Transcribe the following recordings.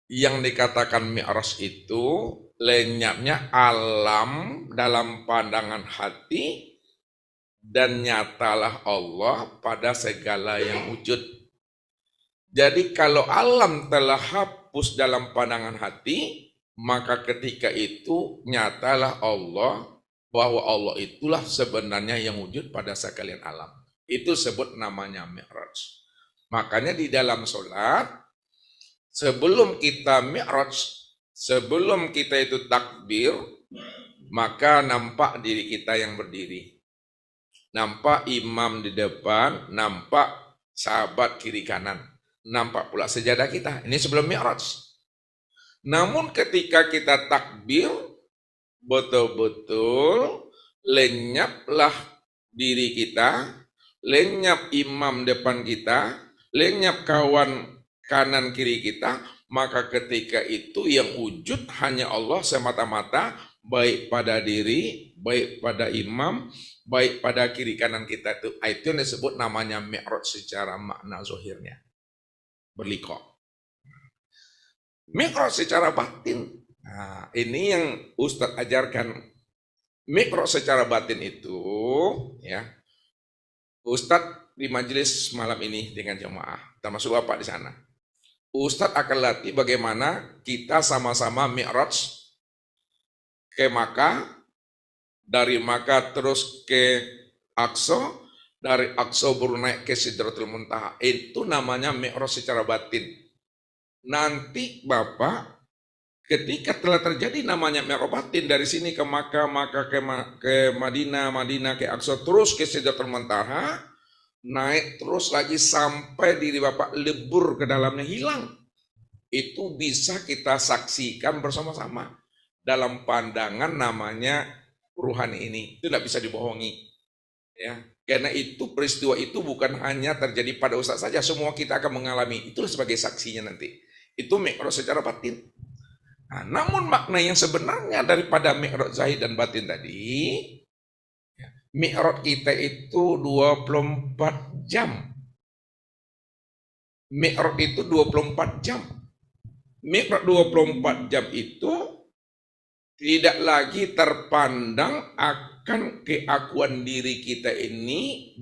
yang dikatakan Mi'raj itu lenyapnya alam dalam pandangan hati dan nyatalah Allah pada segala yang wujud. Jadi kalau alam telah hapus dalam pandangan hati, maka ketika itu nyatalah Allah bahwa Allah itulah sebenarnya yang wujud pada sekalian alam. Itu sebut namanya Mi'raj. Makanya di dalam sholat, sebelum kita Mi'raj, sebelum kita itu takbir, maka nampak diri kita yang berdiri. Nampak imam di depan, nampak sahabat kiri kanan. Nampak pula sejadah kita. Ini sebelum Mi'raj. Namun ketika kita takbir, betul-betul lenyaplah diri kita, lenyap imam depan kita, lenyap kawan kanan kiri kita, maka ketika itu yang wujud hanya Allah semata-mata, baik pada diri, baik pada imam, baik pada kiri kanan kita. Itu yang disebut namanya Mi'raj secara makna zohirnya. Berliqa. Mi'raj secara batin. Nah, ini yang Ustadz ajarkan. Mi'raj secara batin itu, ya, Ustadz di majelis malam ini dengan jamaah, termasuk Bapak di sana. Ustadz akan latih bagaimana kita sama-sama Mi'raj ke Makkah, dari Makkah terus ke Aqsa, dari Aqsa baru naik ke Sidratul Muntaha. Itu namanya Mi'raj secara batin. Nanti Bapak ketika telah terjadi namanya Mi'raj batin dari sini ke Makkah, Makkah ke Madinah, Madinah ke Aqsa, terus ke Sidratul Muntaha, naik terus lagi sampai diri Bapak lebur ke dalamnya hilang. Itu bisa kita saksikan bersama-sama dalam pandangan namanya ruhani ini. Itu tidak bisa dibohongi. Ya, karena itu peristiwa itu bukan hanya terjadi pada Ustaz saja, semua kita akan mengalami. Itulah sebagai saksinya nanti. Itu Mi'raj secara batin. Nah, namun makna yang sebenarnya daripada Mi'raj zahir dan batin tadi, Mi'raj kita itu 24 jam. Mi'raj itu 24 jam. Mi'raj 24 jam itu tidak lagi terpandang akan keakuan diri kita ini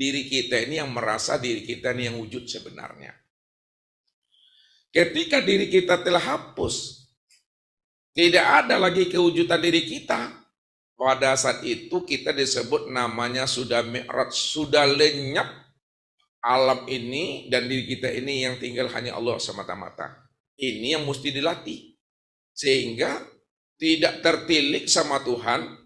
yang merasa diri kita ini yang wujud sebenarnya. Ketika diri kita telah hapus, tidak ada lagi kewujudan diri kita. Pada saat itu kita disebut namanya sudah Mi'raj, sudah lenyap alam ini dan diri kita ini yang tinggal hanya Allah semata-mata. Ini yang mesti dilatih. Sehingga tidak tertilik sama Tuhan,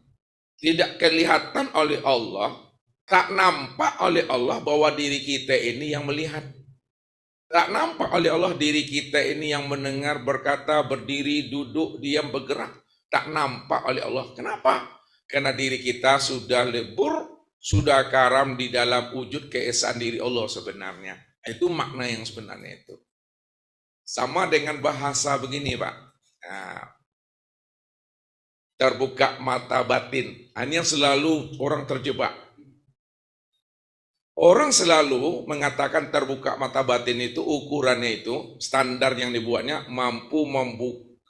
tidak kelihatan oleh Allah, tak nampak oleh Allah bahwa diri kita ini yang melihat. Tak nampak oleh Allah diri kita ini yang mendengar, berkata, berdiri, duduk, diam, bergerak. Tak nampak oleh Allah. Kenapa? Karena diri kita sudah lebur, sudah karam di dalam wujud keesaan diri Allah sebenarnya. Itu makna yang sebenarnya itu. Sama dengan bahasa begini, Pak. Nah, terbuka mata batin. Ini yang selalu orang terjebak. Orang selalu mengatakan terbuka mata batin itu ukurannya itu, standar yang dibuatnya mampu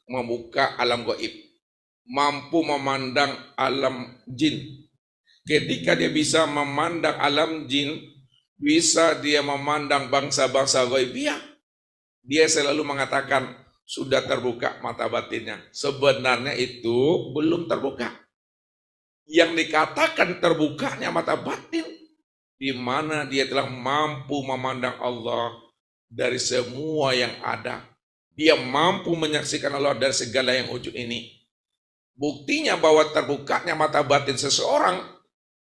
membuka alam gaib, mampu memandang alam jin. Ketika dia bisa memandang alam jin, bisa dia memandang bangsa-bangsa gaibiyah, dia selalu mengatakan sudah terbuka mata batinnya. Sebenarnya itu belum terbuka. Yang dikatakan terbukanya mata batin, di mana dia telah mampu memandang Allah dari semua yang ada. Dia mampu menyaksikan Allah dari segala yang wujud ini. Buktinya bahwa terbukanya mata batin seseorang,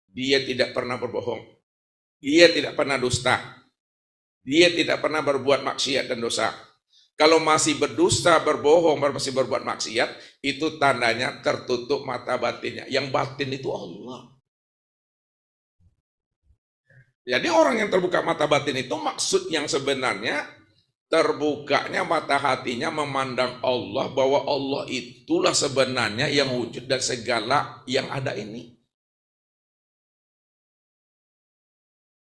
dia tidak pernah berbohong. Dia tidak pernah dusta. Dia tidak pernah berbuat maksiat dan dosa. Kalau masih berdusta, berbohong, masih berbuat maksiat, itu tandanya tertutup mata batinnya. Yang batin itu Allah. Jadi orang yang terbuka mata batin itu maksud yang sebenarnya terbukanya mata hatinya memandang Allah bahwa Allah itulah sebenarnya yang wujud dan segala yang ada ini.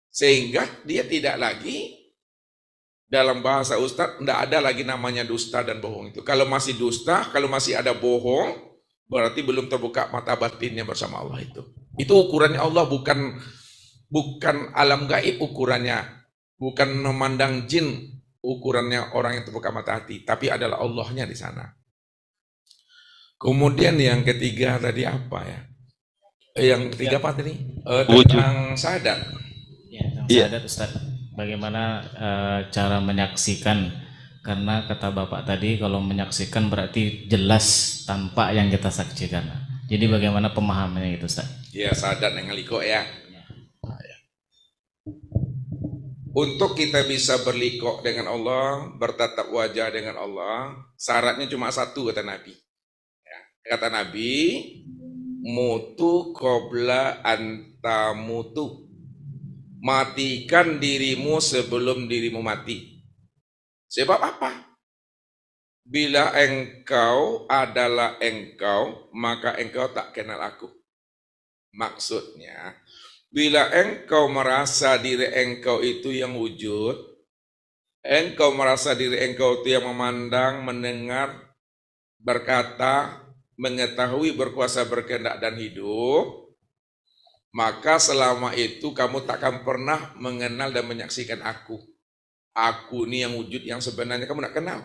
Sehingga dia tidak lagi Dalam bahasa Ustadz, tidak ada lagi namanya dusta dan bohong itu. Kalau masih dusta, kalau masih ada bohong, berarti belum terbuka mata batinnya bersama Allah itu. Itu ukurannya Allah, bukan alam gaib ukurannya, bukan memandang jin ukurannya orang yang terbuka mata hati, tapi adalah Allahnya di sana. Kemudian yang ketiga tadi apa ya? Yang ketiga apa tadi? Tentang sadar. Ya, tentang syahadat Ustaz. Bagaimana cara menyaksikan? Karena kata Bapak tadi kalau menyaksikan berarti jelas tanpa yang kita saksikan. Jadi bagaimana pemahamannya itu Ustaz? Ya, sadar yang ngeliko ya. Untuk kita bisa berlikok dengan Allah, bertatap wajah dengan Allah, syaratnya cuma satu kata Nabi. Ya, kata Nabi, mutu qabla anta mutu. Matikan dirimu sebelum dirimu mati. Sebab apa? Bila engkau adalah engkau, maka engkau tak kenal aku. Maksudnya, bila engkau merasa diri engkau itu yang wujud, engkau merasa diri engkau itu yang memandang, mendengar, berkata, mengetahui, berkuasa, berkehendak dan hidup, maka selama itu kamu takkan pernah mengenal dan menyaksikan aku. Aku ini yang wujud yang sebenarnya kamu tak kenal.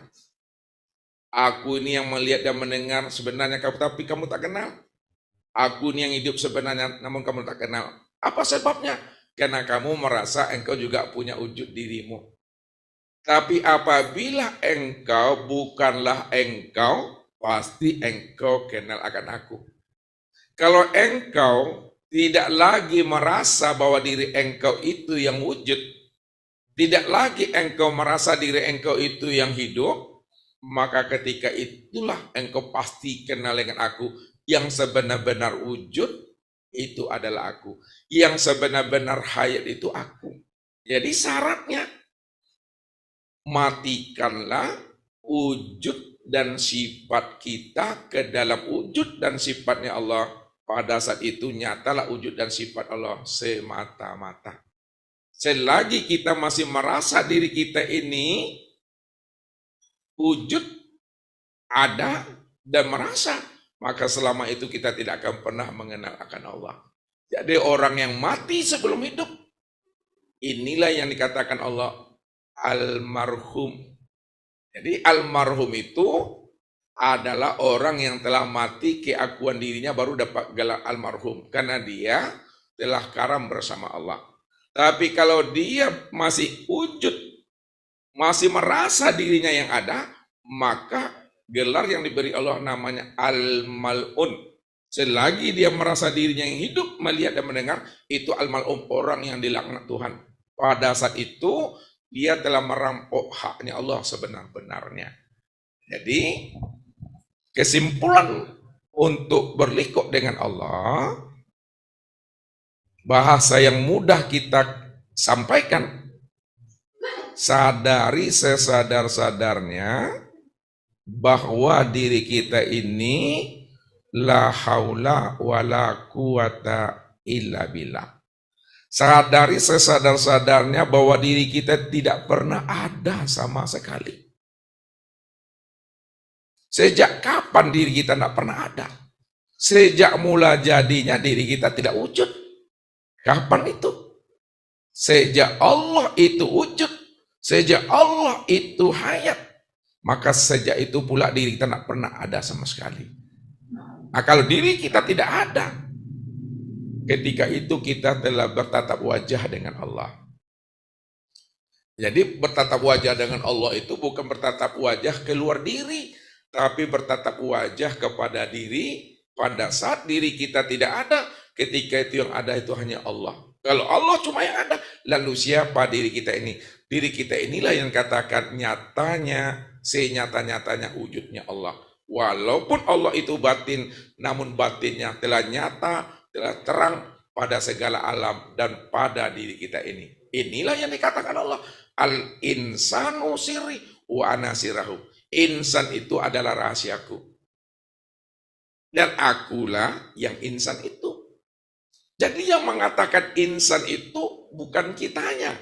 Aku ini yang melihat dan mendengar sebenarnya kamu, tapi kamu tak kenal. Aku ini yang hidup sebenarnya, namun kamu tak kenal. Apa sebabnya? Karena kamu merasa engkau juga punya wujud dirimu. Tapi apabila engkau bukanlah engkau, pasti engkau kenal akan aku. Kalau engkau tidak lagi merasa bahwa diri engkau itu yang wujud, tidak lagi engkau merasa diri engkau itu yang hidup, maka ketika itulah engkau pasti kenal dengan aku. Yang sebenar-benar wujud itu adalah aku. Yang sebenar-benar hayat itu aku. Jadi syaratnya, matikanlah wujud dan sifat kita ke dalam wujud dan sifatnya Allah. Pada saat itu nyatalah wujud dan sifat Allah semata-mata. Selagi kita masih merasa diri kita ini wujud, ada, dan merasa, maka selama itu kita tidak akan pernah mengenal akan Allah. Jadi orang yang mati sebelum hidup, inilah yang dikatakan Allah almarhum. Jadi almarhum itu adalah orang yang telah mati, keakuan dirinya baru dapat gelar almarhum, karena dia telah karam bersama Allah. Tapi kalau dia masih wujud, masih merasa dirinya yang ada, maka gelar yang diberi Allah namanya al-mal'un. Selagi dia merasa dirinya yang hidup, melihat dan mendengar, itu al-mal'un, orang yang dilaknat Tuhan. Pada saat itu, dia telah merampok haknya Allah sebenar-benarnya. Jadi, kesimpulan untuk berlikok dengan Allah, bahasa yang mudah kita sampaikan, sadari sesadar-sadarnya bahwa diri kita ini la haula wala quwata illa billah. Sadari sesadar-sadarnya bahwa diri kita tidak pernah ada sama sekali. Sejak kapan diri kita tidak pernah ada? Sejak mula jadinya diri kita tidak wujud. Kapan itu? Sejak Allah itu wujud. Sejak Allah itu hayat, maka sejak itu pula diri kita tidak pernah ada sama sekali. Nah, kalau diri kita tidak ada, ketika itu kita telah bertatap wajah dengan Allah. Jadi bertatap wajah dengan Allah itu bukan bertatap wajah keluar diri, tapi bertatap wajah kepada diri pada saat diri kita tidak ada. Ketika itu yang ada itu hanya Allah. Kalau Allah cuma yang ada, lalu siapa diri kita ini? Diri kita inilah yang katakan nyatanya, senyata-nyatanya wujudnya Allah. Walaupun Allah itu batin, namun batinnya telah nyata, telah terang pada segala alam dan pada diri kita ini. Inilah yang dikatakan Allah, al-insanu sirri wa ana sirahu. Insan itu adalah rahasiaku. Dan akulah yang insan itu. Jadi yang mengatakan insan itu bukan kitanya.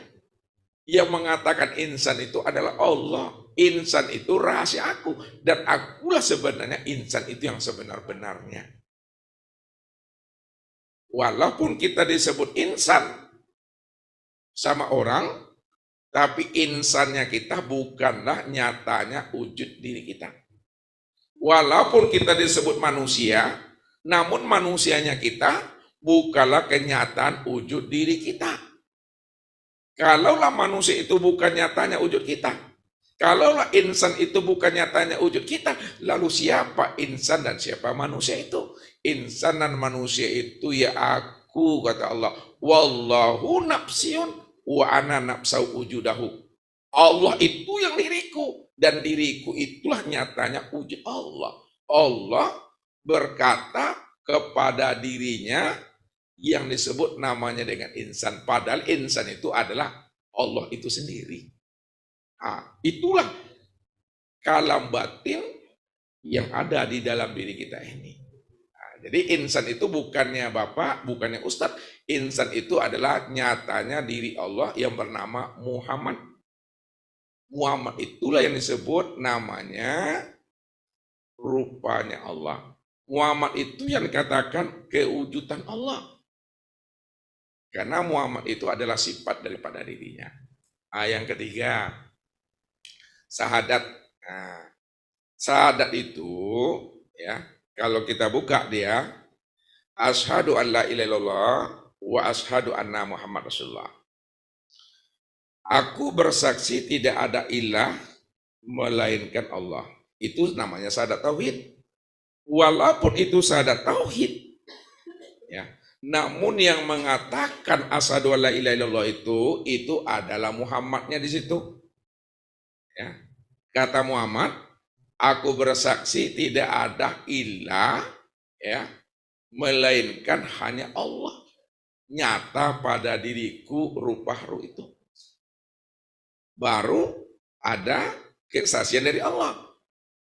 Yang mengatakan insan itu adalah Allah. Insan itu rahasia aku. Dan akulah sebenarnya insan itu yang sebenar-benarnya. Walaupun kita disebut insan sama orang, tapi insannya kita bukanlah nyatanya wujud diri kita. Walaupun kita disebut manusia, namun manusianya kita bukanlah kenyataan wujud diri kita. Kalaulah manusia itu bukan nyatanya wujud kita, kalaulah insan itu bukan nyatanya wujud kita, lalu siapa insan dan siapa manusia itu? Insan dan manusia itu ya aku, kata Allah. Wallahu nafsiyun wa ana nafsau wujudahu. Allah itu yang diriku, dan diriku itulah nyatanya wujud Allah. Allah berkata kepada dirinya yang disebut namanya dengan insan. Padahal insan itu adalah Allah itu sendiri. Nah, itulah kalam batin yang ada di dalam diri kita ini. Nah, jadi insan itu bukannya Bapak, bukannya Ustadz. Insan itu adalah nyatanya diri Allah yang bernama Muhammad. Muhammad itulah yang disebut namanya rupanya Allah. Muhammad itu yang dikatakan kewujudan Allah. Karena Muhammad itu adalah sifat daripada dirinya. Yang ketiga, syahadat. Nah, syahadat itu, ya, kalau kita buka dia, asyhadu an la ilaha illallah wa asyhadu anna Muhammad Rasulullah. Aku bersaksi tidak ada ilah melainkan Allah. Itu namanya syahadat tauhid. Walaupun itu syahadat tauhid, ya. Namun yang mengatakan asyhadu alla ilaha illallah itu adalah Muhammadnya di situ. Ya. Kata Muhammad, aku bersaksi tidak ada ilah, ya, melainkan hanya Allah. Nyata pada diriku rupa ruh itu. Baru ada kesaksian dari Allah.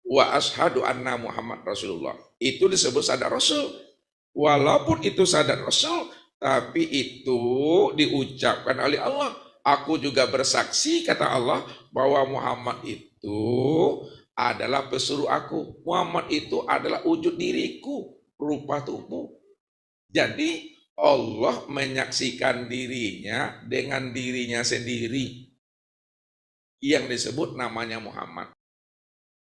Wa asyhadu anna Muhammad Rasulullah. Itu disebut syahadat Rasul. Walaupun itu syahadat Rasul, tapi itu diucapkan oleh Allah. Aku juga bersaksi, kata Allah, bahwa Muhammad itu adalah pesuruh aku. Muhammad itu adalah wujud diriku, rupa tubuh. Jadi Allah menyaksikan dirinya dengan dirinya sendiri yang disebut namanya Muhammad.